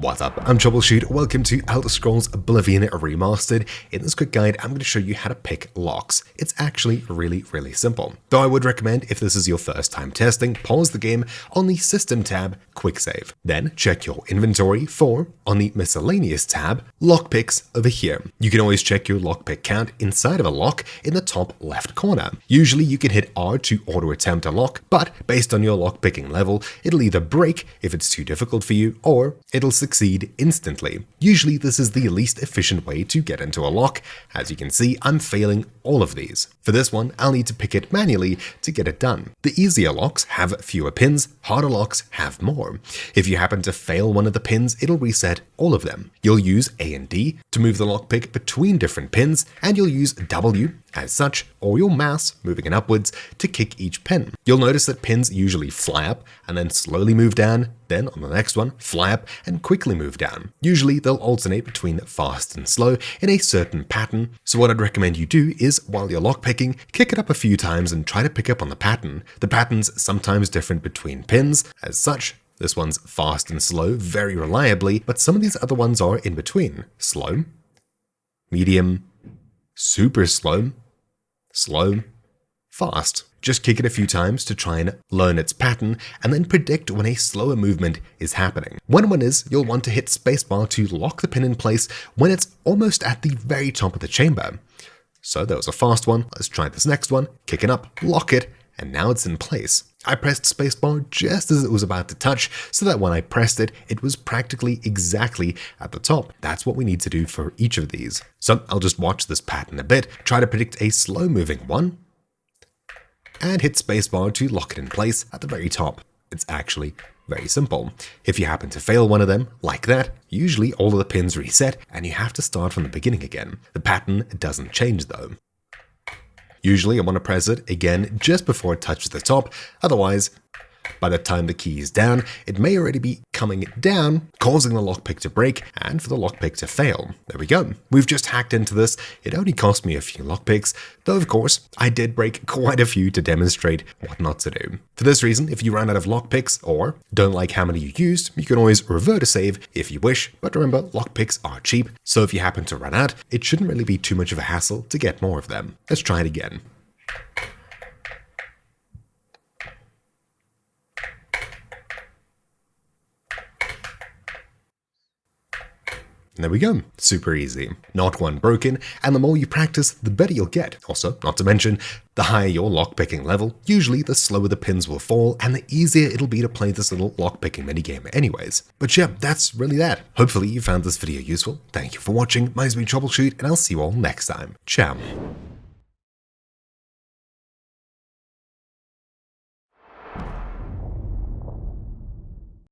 What's up, I'm Troubleshoot, welcome to Elder Scrolls Oblivion Remastered. In this quick guide, I'm going to show you how to pick locks. It's actually really simple. Though I would recommend, if this is your first time testing, pause the game on the System tab, Quicksave. Then check your inventory for, on the Miscellaneous tab, Lockpicks over here. You can always check your lockpick count inside of a lock in the top left corner. Usually you can hit R to auto attempt a lock, but based on your lockpicking level, it'll either break if it's too difficult for you, or it'll succeed instantly. Usually this is the least efficient way to get into a lock. As you can see, I'm failing all of these. For this one, I'll need to pick it manually to get it done. The easier locks have fewer pins, harder locks have more. If you happen to fail one of the pins, it'll reset all of them. You'll use A and D to move the lockpick between different pins, and you'll use W as such, or your mouse, moving it upwards, to kick each pin. You'll notice that pins usually fly up and then slowly move down, then on the next one, fly up and quickly move down. Usually they'll alternate between fast and slow in a certain pattern, so what I'd recommend you do is, while you're lockpicking, kick it up a few times and try to pick up on the pattern. The pattern's sometimes different between pins, as such. This one's fast and slow very reliably, but some of these other ones are in between. Slow, medium, super slow, slow, fast. Just kick it a few times to try and learn its pattern, and then predict when a slower movement is happening. When one is, you'll want to hit spacebar to lock the pin in place when it's almost at the very top of the chamber. So that was a fast one. Let's try this next one. Kick it up, lock it, and now it's in place. I pressed spacebar just as it was about to touch, so that when I pressed it, it was practically exactly at the top. That's what we need to do for each of these. So I'll just watch this pattern a bit, try to predict a slow moving one, and hit spacebar to lock it in place at the very top. It's actually very simple. If you happen to fail one of them, like that, usually all of the pins reset and you have to start from the beginning again. The pattern doesn't change though. Usually I want to press it again just before it touches the top, otherwise, by the time the key is down, it may already be coming down, causing the lockpick to break and for the lockpick to fail. There we go. We've just hacked into this. It only cost me a few lockpicks, though of course, I did break quite a few to demonstrate what not to do. For this reason, if you run out of lockpicks or don't like how many you used, you can always revert a save if you wish, but remember, lockpicks are cheap, so if you happen to run out, it shouldn't really be too much of a hassle to get more of them. Let's try it again. And there we go, super easy. Not one broken, and the more you practice, the better you'll get. Also, not to mention, the higher your lockpicking level, usually the slower the pins will fall, and the easier it'll be to play this little lockpicking minigame anyways. But yeah, that's really that. Hopefully you found this video useful. Thank you for watching, my name's been Troubleshoot, and I'll see you all next time. Ciao.